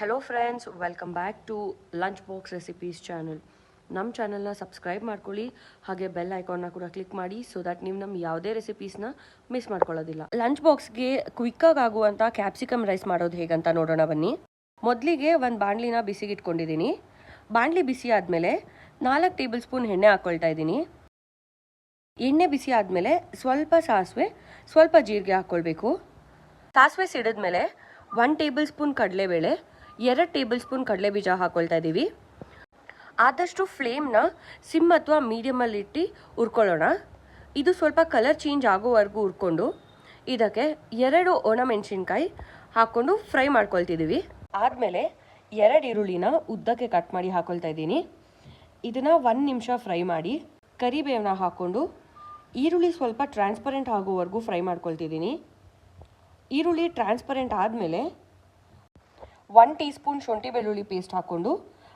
Hello friends, welcome back to lunch box recipes channel. ನಮ್ಮ ಚಾನಲ್ನ subscribe ಮಾಡ್ಕೊಳ್ಳಿ, ಹಾಗೆ ಬೆಲ್ ಐಕಾನ್ನ ಕೂಡ ಕ್ಲಿಕ್ ಮಾಡಿ ಸೊ ದಟ್ ನೀವು ನಮ್ಮ ಯಾವುದೇ ರೆಸಿಪೀಸ್ನ ಮಿಸ್ ಮಾಡ್ಕೊಳ್ಳೋದಿಲ್ಲ. ಲಂಚ್ ಬಾಕ್ಸ್ಗೆ ಕ್ವಿಕ್ಕಾಗಿ ಆಗುವಂಥ ಕ್ಯಾಪ್ಸಿಕಮ್ ರೈಸ್ ಮಾಡೋದು ಹೇಗಂತ ನೋಡೋಣ ಬನ್ನಿ. ಮೊದಲಿಗೆ ಒಂದು ಬಾಣಲಿನ ಬಿಸಿಗೆ ಇಟ್ಕೊಂಡಿದ್ದೀನಿ. ಬಾಣಲಿ ಬಿಸಿ ಆದಮೇಲೆ 4 ಟೇಬಲ್ ಸ್ಪೂನ್ ಎಣ್ಣೆ ಹಾಕ್ಕೊಳ್ತಾ ಇದ್ದೀನಿ. ಎಣ್ಣೆ ಬಿಸಿ ಆದಮೇಲೆ ಸ್ವಲ್ಪ ಸಾಸಿವೆ, ಸ್ವಲ್ಪ ಜೀರಿಗೆ ಹಾಕ್ಕೊಳ್ಬೇಕು. ಸಾಸಿವೆ ಸಿಡಿದ್ಮೇಲೆ 1 ಟೇಬಲ್ ಸ್ಪೂನ್ ಕಡಲೆಬೇಳೆ, 2 ಟೇಬಲ್ ಸ್ಪೂನ್ ಕಡಲೆ ಬೀಜ ಹಾಕ್ಕೊಳ್ತಾ ಇದ್ದೀವಿ. ಆದಷ್ಟು ಫ್ಲೇಮ್ನ ಸಿಮ್ ಅಥವಾ ಮೀಡಿಯಮಲ್ಲಿ ಇಟ್ಟು ಹುರ್ಕೊಳ್ಳೋಣ. ಇದು ಸ್ವಲ್ಪ ಕಲರ್ ಚೇಂಜ್ ಆಗೋವರೆಗೂ ಹುರ್ಕೊಂಡು ಇದಕ್ಕೆ 2 ಒಣಮೆಣಸಿನ್ಕಾಯಿ ಹಾಕ್ಕೊಂಡು ಫ್ರೈ ಮಾಡ್ಕೊಳ್ತಿದ್ದೀವಿ. ಆದಮೇಲೆ 2 ಈರುಳ್ಳಿನ ಉದ್ದಕ್ಕೆ ಕಟ್ ಮಾಡಿ ಹಾಕ್ಕೊಳ್ತಾ ಇದ್ದೀನಿ. ಇದನ್ನು 1 ನಿಮಿಷ ಫ್ರೈ ಮಾಡಿ ಕರಿಬೇವನ್ನ ಹಾಕ್ಕೊಂಡು ಈರುಳ್ಳಿ ಸ್ವಲ್ಪ ಟ್ರಾನ್ಸ್ಪರೆಂಟ್ ಆಗೋವರೆಗೂ ಫ್ರೈ ಮಾಡ್ಕೊಳ್ತಿದ್ದೀನಿ. ಈರುಳ್ಳಿ ಟ್ರಾನ್ಸ್ಪರೆಂಟ್ ಆದಮೇಲೆ 1 ಟೀ ಸ್ಪೂನ್ ಶುಂಠಿ ಬೆಳ್ಳುಳ್ಳಿ ಪೇಸ್ಟ್ ಹಾಕ್ಕೊಂಡು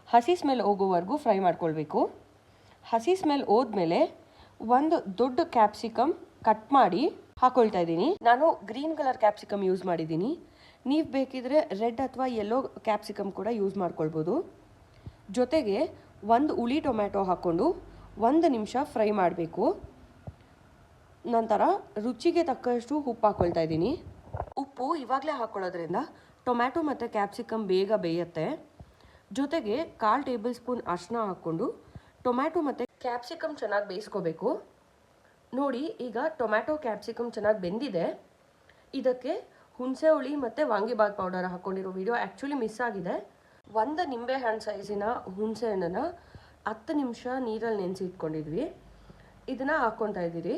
ಹಸಿ ಸ್ಮೆಲ್ ಹೋಗೋವರೆಗೂ ಫ್ರೈ ಮಾಡ್ಕೊಳ್ಬೇಕು. ಹಸಿ ಸ್ಮೆಲ್ ಹೋದ್ಮೇಲೆ 1 ದೊಡ್ಡ ಕ್ಯಾಪ್ಸಿಕಮ್ ಕಟ್ ಮಾಡಿ ಹಾಕ್ಕೊಳ್ತಾ ಇದ್ದೀನಿ. ನಾನು ಗ್ರೀನ್ ಕಲರ್ ಕ್ಯಾಪ್ಸಿಕಮ್ ಯೂಸ್ ಮಾಡಿದ್ದೀನಿ. ನೀವು ಬೇಕಿದ್ರೆ ರೆಡ್ ಅಥವಾ ಯೆಲ್ಲೋ ಕ್ಯಾಪ್ಸಿಕಮ್ ಕೂಡ ಯೂಸ್ ಮಾಡ್ಕೊಳ್ಬೋದು. ಜೊತೆಗೆ 1 ಹುಳಿ ಟೊಮ್ಯಾಟೊ ಹಾಕ್ಕೊಂಡು 1 ನಿಮಿಷ ಫ್ರೈ ಮಾಡಬೇಕು. ನಂತರ ರುಚಿಗೆ ತಕ್ಕಷ್ಟು ಉಪ್ಪು ಹಾಕ್ಕೊಳ್ತಾ ಇದ್ದೀನಿ. ಉಪ್ಪು ಇವಾಗಲೇ ಹಾಕ್ಕೊಳ್ಳೋದ್ರಿಂದ ಟೊಮ್ಯಾಟೊ ಮತ್ತು ಕ್ಯಾಪ್ಸಿಕಮ್ ಬೇಗ ಬೇಯುತ್ತೆ. ಜೊತೆಗೆ 1/4 ಟೇಬಲ್ ಸ್ಪೂನ್ ಅರಿಶಿನ ಹಾಕ್ಕೊಂಡು ಟೊಮ್ಯಾಟೊ ಮತ್ತು ಕ್ಯಾಪ್ಸಿಕಮ್ ಚೆನ್ನಾಗಿ ಬೇಯಿಸ್ಕೋಬೇಕು. ನೋಡಿ, ಈಗ ಟೊಮ್ಯಾಟೊ ಕ್ಯಾಪ್ಸಿಕಮ್ ಚೆನ್ನಾಗಿ ಬೆಂದಿದೆ. ಇದಕ್ಕೆ ಹುಣಸೆ ಹುಳಿ ಮತ್ತು ವಾಂಗಿಬಾತ್ ಪೌಡರ್ ಹಾಕ್ಕೊಂಡಿರೋ ವಿಡಿಯೋ ಆ್ಯಕ್ಚುಲಿ ಮಿಸ್ ಆಗಿದೆ. 1 ನಿಂಬೆಹಣ್ಣು ಸೈಜಿನ ಹುಣಸೆ ಹಣ್ಣನ್ನು 10 ನಿಮಿಷ ನೀರಲ್ಲಿ ನೆನೆಸಿ ಇಟ್ಕೊಂಡಿದ್ವಿ. ಇದನ್ನು ಹಾಕ್ಕೊತಾ ಇದ್ದೀರಿ.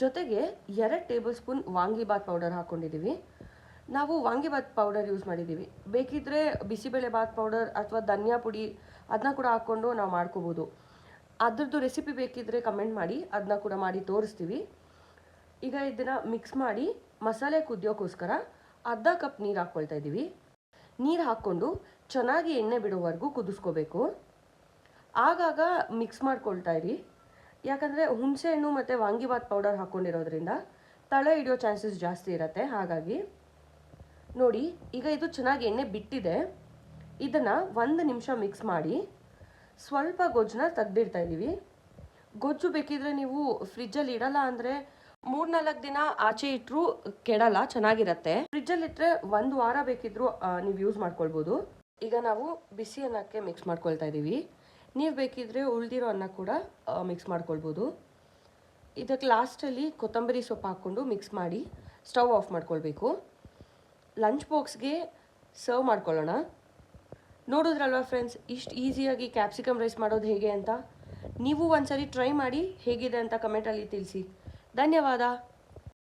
ಜೊತೆಗೆ 2 ಟೇಬಲ್ ಸ್ಪೂನ್ ವಾಂಗಿಬಾತ್ ಪೌಡರ್ ಹಾಕ್ಕೊಂಡಿದ್ದೀವಿ. ನಾವು ವಾಂಗಿಬಾತ್ ಪೌಡರ್ ಯೂಸ್ ಮಾಡಿದ್ದೀವಿ. ಬೇಕಿದ್ದರೆ ಬಿಸಿಬೇಳೆ ಬಾತ್ ಪೌಡರ್ ಅಥವಾ ಧನಿಯಾ ಪುಡಿ ಅದನ್ನ ಕೂಡ ಹಾಕ್ಕೊಂಡು ನಾವು ಮಾಡ್ಕೋಬೋದು. ಅದ್ರದ್ದು ರೆಸಿಪಿ ಬೇಕಿದ್ದರೆ ಕಮೆಂಟ್ ಮಾಡಿ, ಅದನ್ನ ಕೂಡ ಮಾಡಿ ತೋರಿಸ್ತೀವಿ. ಈಗ ಇದನ್ನು ಮಿಕ್ಸ್ ಮಾಡಿ ಮಸಾಲೆ ಕುದಿಯೋಕ್ಕೋಸ್ಕರ 1/2 ಕಪ್ ನೀರು ಹಾಕ್ಕೊಳ್ತಾ ಇದ್ದೀವಿ. ನೀರು ಹಾಕ್ಕೊಂಡು ಚೆನ್ನಾಗಿ ಎಣ್ಣೆ ಬಿಡೋವರೆಗೂ ಕುದಿಸ್ಕೋಬೇಕು. ಆಗಾಗ ಮಿಕ್ಸ್ ಮಾಡ್ಕೊಳ್ತಾ ಇರಿ, ಯಾಕಂದರೆ ಹುಣಸೆ ಹಣ್ಣು ಮತ್ತು ವಾಂಗಿಬಾತ್ ಪೌಡರ್ ಹಾಕ್ಕೊಂಡಿರೋದ್ರಿಂದ ತಳ ಹಿಡಿಯೋ ಚಾನ್ಸಸ್ ಜಾಸ್ತಿ ಇರುತ್ತೆ. ಹಾಗಾಗಿ ನೋಡಿ, ಈಗ ಇದು ಚೆನ್ನಾಗಿ ಎಣ್ಣೆ ಬಿಟ್ಟಿದೆ. ಇದನ್ನು 1 ನಿಮಿಷ ಮಿಕ್ಸ್ ಮಾಡಿ ಸ್ವಲ್ಪ ಗೊಜ್ಜನ್ನ ತೆಗ್ದಿಡ್ತಾ ಇದ್ದೀವಿ. ಗೊಜ್ಜು ಬೇಕಿದ್ರೆ ನೀವು ಫ್ರಿಜ್ಜಲ್ಲಿ ಇಡಲ್ಲ ಅಂದರೆ 3-4 ದಿನ ಆಚೆ ಇಟ್ಟರು ಕೆಡಲ್ಲ, ಚೆನ್ನಾಗಿರುತ್ತೆ. ಫ್ರಿಜ್ಜಲ್ಲಿ ಇಟ್ಟರೆ 1 ವಾರ ಬೇಕಿದ್ರೂ ನೀವು ಯೂಸ್ ಮಾಡ್ಕೊಳ್ಬೋದು. ಈಗ ನಾವು ಬಿಸಿ ಅನ್ನಕ್ಕೆ ಮಿಕ್ಸ್ ಮಾಡ್ಕೊಳ್ತಾ ಇದ್ದೀವಿ. ನೀವು ಬೇಕಿದ್ರೆ ಉಳಿದಿರೋ ಅನ್ನ ಕೂಡ ಮಿಕ್ಸ್ ಮಾಡ್ಕೊಳ್ಬೋದು. ಇದಕ್ಕೆ ಲಾಸ್ಟಲ್ಲಿ ಕೊತ್ತಂಬರಿ ಸೊಪ್ಪು ಹಾಕ್ಕೊಂಡು ಮಿಕ್ಸ್ ಮಾಡಿ ಸ್ಟವ್ ಆಫ್ ಮಾಡ್ಕೊಳ್ಬೇಕು. ಲಂಚ್ ಬಾಕ್ಸ್ಗೆ ಸರ್ವ್ ಮಾಡ್ಕೊಳ್ಳೋಣ. ನೋಡಿದ್ರಲ್ವ ಫ್ರೆಂಡ್ಸ್, ಇಷ್ಟು ಈಸಿಯಾಗಿ ಕ್ಯಾಪ್ಸಿಕಮ್ ರೈಸ್ ಮಾಡೋದು ಹೇಗೆ ಅಂತ. ನೀವು ಒಂದ್ಸರಿ ಟ್ರೈ ಮಾಡಿ ಹೇಗಿದೆ ಅಂತ ಕಮೆಂಟಲ್ಲಿ ತಿಳಿಸಿ. ಧನ್ಯವಾದ.